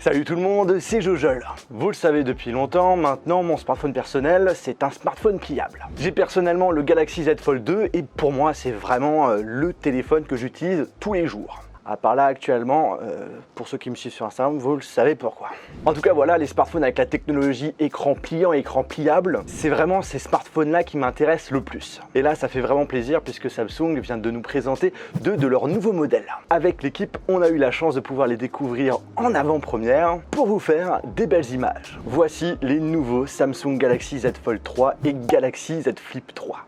Salut tout le monde, c'est Jojol. Vous le savez depuis longtemps, maintenant mon smartphone personnel, c'est un smartphone pliable. J'ai personnellement le Galaxy Z Fold 2 et pour moi c'est vraiment le téléphone que j'utilise tous les jours. À part là actuellement, pour ceux qui me suivent sur Instagram, vous le savez pourquoi. En tout cas voilà, les smartphones avec la technologie écran pliant, écran pliable, c'est vraiment ces smartphones là qui m'intéressent le plus. Et là ça fait vraiment plaisir puisque Samsung vient de nous présenter deux de leurs nouveaux modèles. Avec l'équipe, on a eu la chance de pouvoir les découvrir en avant-première pour vous faire des belles images. Voici les nouveaux Samsung Galaxy Z Fold 3 et Galaxy Z Flip 3.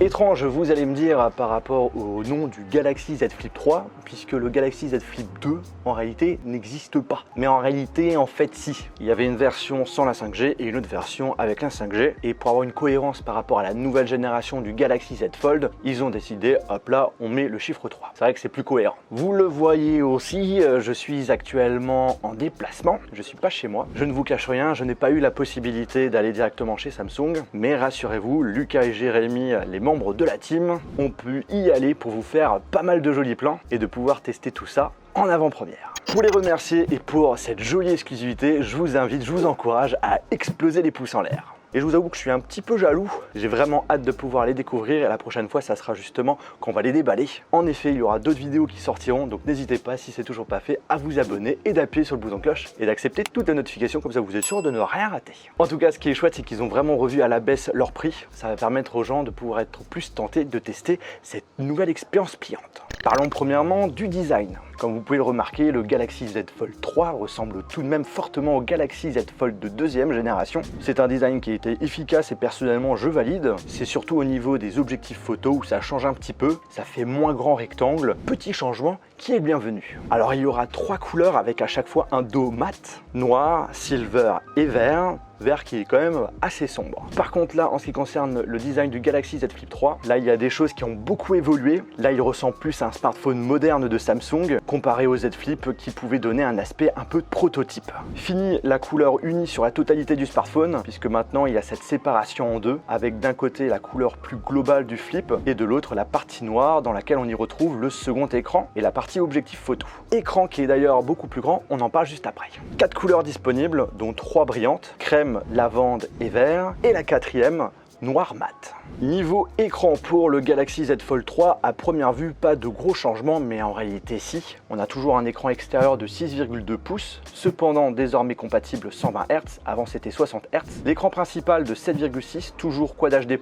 Étrange, vous allez me dire, par rapport au nom du Galaxy Z Flip 3, puisque le Galaxy Z Flip 2, en réalité, n'existe pas. Mais en réalité, en fait, si. Il y avait une version sans la 5G et une autre version avec la 5G. Et pour avoir une cohérence par rapport à la nouvelle génération du Galaxy Z Fold, ils ont décidé, hop là, on met le chiffre 3. C'est vrai que c'est plus cohérent. Vous le voyez aussi, je suis actuellement en déplacement. Je suis pas chez moi. Je ne vous cache rien, je n'ai pas eu la possibilité d'aller directement chez Samsung. Mais rassurez-vous, Lucas et Jérémy, les membres de la team, ont pu y aller pour vous faire pas mal de jolis plans et de pouvoir tester tout ça en avant-première. Pour les remercier et pour cette jolie exclusivité, je vous invite, je vous encourage à exploser les pouces en l'air. Et je vous avoue que je suis un petit peu jaloux, j'ai vraiment hâte de pouvoir les découvrir et la prochaine fois ça sera justement qu'on va les déballer. En effet, il y aura d'autres vidéos qui sortiront, donc n'hésitez pas, si c'est toujours pas fait, à vous abonner et d'appuyer sur le bouton cloche et d'accepter toutes les notifications, comme ça vous êtes sûr de ne rien rater. En tout cas, ce qui est chouette, c'est qu'ils ont vraiment revu à la baisse leur prix. Ça va permettre aux gens de pouvoir être plus tentés de tester cette nouvelle expérience pliante. Parlons premièrement du design. Comme vous pouvez le remarquer, le Galaxy Z Fold 3 ressemble tout de même fortement au Galaxy Z Fold de deuxième génération. C'est un design qui était efficace et personnellement je valide. C'est surtout au niveau des objectifs photo où ça change un petit peu. Ça fait moins grand rectangle. Petit changement qui est bienvenu. Alors il y aura 3 couleurs avec à chaque fois un dos mat, noir, silver et vert. Vert qui est quand même assez sombre. Par contre là, en ce qui concerne le design du Galaxy Z Flip 3, là il y a des choses qui ont beaucoup évolué. Là il ressemble plus à un smartphone moderne de Samsung comparé au Z Flip qui pouvait donner un aspect un peu de prototype. Fini la couleur unie sur la totalité du smartphone, puisque maintenant il y a cette séparation en deux, avec d'un côté la couleur plus globale du Flip et de l'autre la partie noire dans laquelle on y retrouve le second écran et la partie objectif photo. Écran qui est d'ailleurs beaucoup plus grand, on en parle juste après. 4 couleurs disponibles, dont 3 brillantes, crème, lavande et vert, et la quatrième, noir mat. Niveau écran pour le Galaxy Z Fold 3, à première vue, pas de gros changements, mais en réalité si. On a toujours un écran extérieur de 6,2 pouces, cependant désormais compatible 120 Hz, avant c'était 60 Hz. L'écran principal de 7,6, toujours Quad HD+,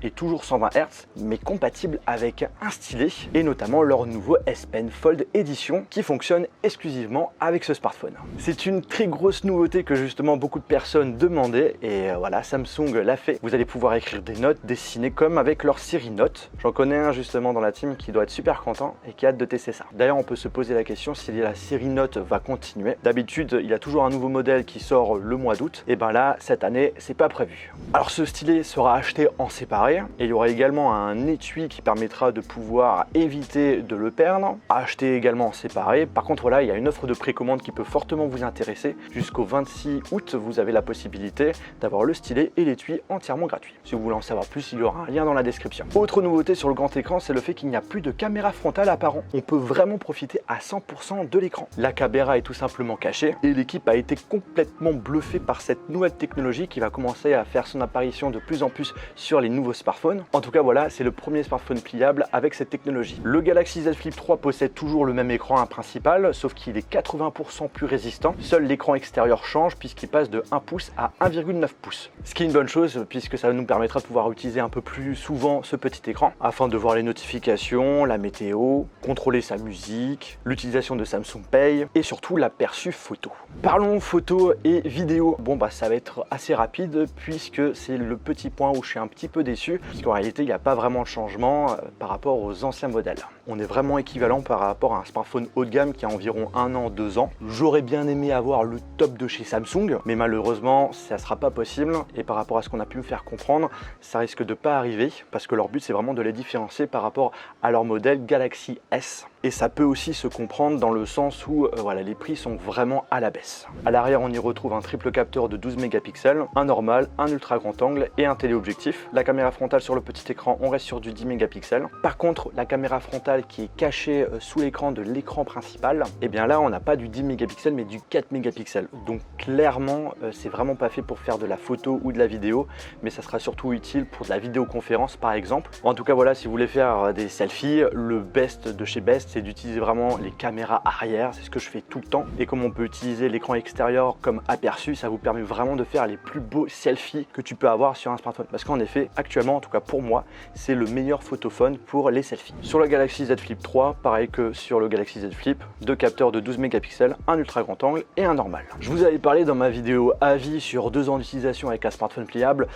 et toujours 120 Hz, mais compatible avec un stylet, et notamment leur nouveau S Pen Fold Edition, qui fonctionne exclusivement avec ce smartphone. C'est une très grosse nouveauté que justement beaucoup de personnes demandaient, et voilà, Samsung l'a fait. Vous allez pouvoir écrire des notes, dessiner comme avec leur série Note. J'en connais un justement dans la team qui doit être super content et qui a hâte de tester ça. D'ailleurs, on peut se poser la question si la série Note va continuer. D'habitude, il y a toujours un nouveau modèle qui sort le mois d'août. Et ben là, cette année, c'est pas prévu. Alors ce stylet sera acheté en séparé et il y aura également un étui qui permettra de pouvoir éviter de le perdre. Acheter également en séparé. Par contre, voilà, il y a une offre de précommande qui peut fortement vous intéresser. Jusqu'au 26 août, vous avez la possibilité d'avoir le stylet et l'étui entièrement gratuit. Si vous voulez en savoir plus, il y aura un lien dans la description. Autre nouveauté sur le grand écran, c'est le fait qu'il n'y a plus de caméra frontale apparent. On peut vraiment profiter à 100% de l'écran. La caméra est tout simplement cachée et l'équipe a été complètement bluffée par cette nouvelle technologie qui va commencer à faire son apparition de plus en plus sur les nouveaux smartphones. En tout cas voilà, c'est le premier smartphone pliable avec cette technologie. Le Galaxy Z Flip 3 possède toujours le même écran principal, sauf qu'il est 80% plus résistant. Seul l'écran extérieur change puisqu'il passe de 1 pouce à 1,9 pouces. Ce qui est une bonne chose puisque ça nous permettra de pouvoir utiliser un peu plus souvent ce petit écran afin de voir les notifications, la météo, contrôler sa musique, l'utilisation de Samsung Pay et surtout l'aperçu photo. Parlons photo et vidéo. Bon bah ça va être assez rapide puisque c'est le petit point où je suis un petit peu déçu puisqu'en réalité il n'y a pas vraiment de changement par rapport aux anciens modèles. On est vraiment équivalent par rapport à un smartphone haut de gamme qui a environ 1 an, 2 ans. J'aurais bien aimé avoir le top de chez Samsung mais malheureusement ça sera pas possible et par rapport à ce qu'on a pu me faire comprendre, ça risque de pas arriver parce que leur but c'est vraiment de les différencier par rapport à leur modèle Galaxy S. Et ça peut aussi se comprendre dans le sens où voilà, les prix sont vraiment à la baisse. À l'arrière, on y retrouve un triple capteur de 12 mégapixels, un normal, un ultra grand angle et un téléobjectif. La caméra frontale sur le petit écran, on reste sur du 10 mégapixels. Par contre, la caméra frontale qui est cachée sous l'écran de l'écran principal, et bien là, on n'a pas du 10 mégapixels mais du 4 mégapixels. Donc clairement, c'est vraiment pas fait pour faire de la photo ou de la vidéo, mais ça sera surtout utile pour de la vidéoconférence par exemple. En tout cas, voilà, si vous voulez faire des selfies, le best de chez Best, c'est d'utiliser vraiment les caméras arrière. C'est ce que je fais tout le temps. Et comme on peut utiliser l'écran extérieur comme aperçu, ça vous permet vraiment de faire les plus beaux selfies que tu peux avoir sur un smartphone. Parce qu'en effet, actuellement, en tout cas pour moi, c'est le meilleur photophone pour les selfies. Sur le Galaxy Z Flip 3, pareil que sur le Galaxy Z Flip, deux capteurs de 12 mégapixels, un ultra grand angle et un normal. Je vous avais parlé dans ma vidéo avis sur 2 ans d'utilisation avec un smartphone pliable,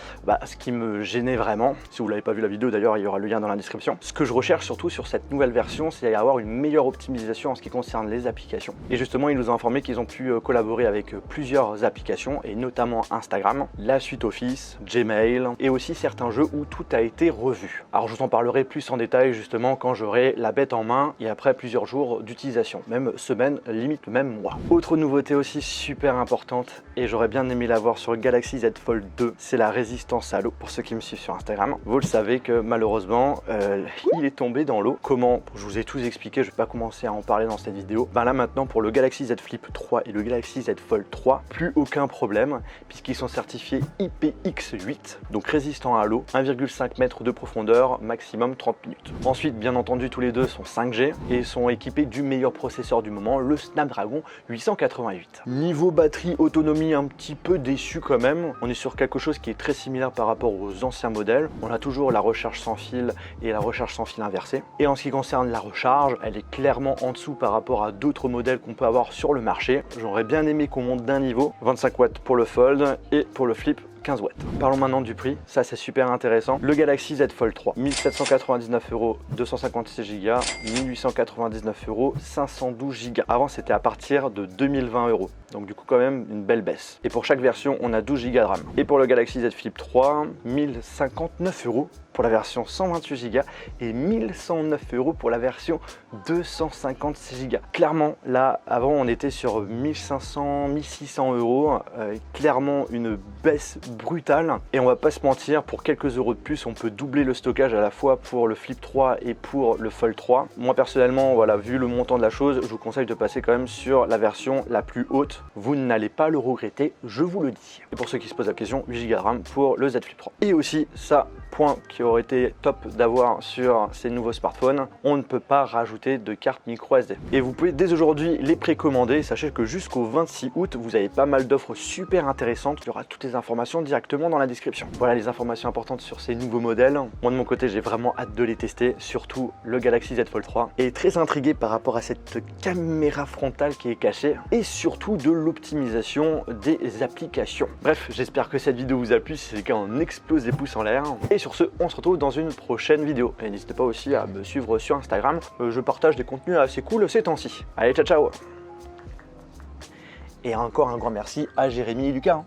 ce qui me gênait vraiment. Si vous l'avez pas vu la vidéo d'ailleurs, il y aura le lien dans la description. Ce que je recherche surtout sur cette nouvelle version, c'est avoir une meilleure optimisation en ce qui concerne les applications. Et justement, ils nous ont informé qu'ils ont pu collaborer avec plusieurs applications et notamment Instagram, la suite Office, Gmail et aussi certains jeux où tout a été revu. Alors je vous en parlerai plus en détail justement quand j'aurai la bête en main et après plusieurs jours d'utilisation, même semaine, limite même mois. Autre nouveauté aussi super importante et j'aurais bien aimé l'avoir sur le Galaxy Z Fold 2, c'est la résistance à l'eau. Pour ceux qui me suivent sur Instagram, vous le savez que malheureusement il est tombé dans l'eau. Comment? Je vous ai tout expliqué, je vais pas commencer à en parler dans cette vidéo. Là maintenant pour le Galaxy Z Flip 3 et le Galaxy Z Fold 3, plus aucun problème puisqu'ils sont certifiés IPX8, donc résistants à l'eau, 1,5 m de profondeur, maximum 30 minutes. Ensuite, bien entendu, tous les deux sont 5G et sont équipés du meilleur processeur du moment, le Snapdragon 888. Niveau batterie, autonomie, un petit peu déçu quand même. On est sur quelque chose qui est très similaire par rapport aux anciens modèles. On a toujours la recharge sans fil et la recharge sans fil inversée. Et en ce qui concerne la recharge, elle est clairement en dessous par rapport à d'autres modèles qu'on peut avoir sur le marché. J'aurais bien aimé qu'on monte d'un niveau, 25 watts pour le Fold et pour le Flip 15 watts. Parlons maintenant du prix, ça c'est super intéressant. Le Galaxy Z Fold 3, 1799 €, 256 Go, 1899 €, 512 Go. Avant c'était à partir de 2020 €, donc du coup quand même une belle baisse. Et pour chaque version, on a 12 Go de RAM. Et pour le Galaxy Z Flip 3, 1059 € pour la version 128 Go et 1109 € pour la version 256 Go. Clairement, là, avant on était sur 1500, 1600 €, clairement une baisse brutale. Et on va pas se mentir, pour quelques euros de plus, on peut doubler le stockage à la fois pour le Flip 3 et pour le Fold 3. Moi personnellement, voilà, vu le montant de la chose, je vous conseille de passer quand même sur la version la plus haute. Vous n'allez pas le regretter, je vous le dis. Et pour ceux qui se posent la question, 8 Go de RAM pour le Z Flip 3. Et aussi, ça, point qui aurait été top d'avoir sur ces nouveaux smartphones, on ne peut pas rajouter de carte micro SD. Et vous pouvez dès aujourd'hui les précommander. Sachez que jusqu'au 26 août, vous avez pas mal d'offres super intéressantes. Il y aura toutes les informations directement dans la description. Voilà les informations importantes sur ces nouveaux modèles. Moi de mon côté, j'ai vraiment hâte de les tester, surtout le Galaxy Z Fold 3. Et très intrigué par rapport à cette caméra frontale qui est cachée et surtout de l'optimisation des applications. Bref, j'espère que cette vidéo vous a plu. Si c'est le cas, on explose les pouces en l'air. Et sur ce, on se retrouve dans une prochaine vidéo. Et n'hésitez pas aussi à me suivre sur Instagram. Je partage des contenus assez cool ces temps-ci. Allez, ciao ciao. Et encore un grand merci à Jérémy et Lucas.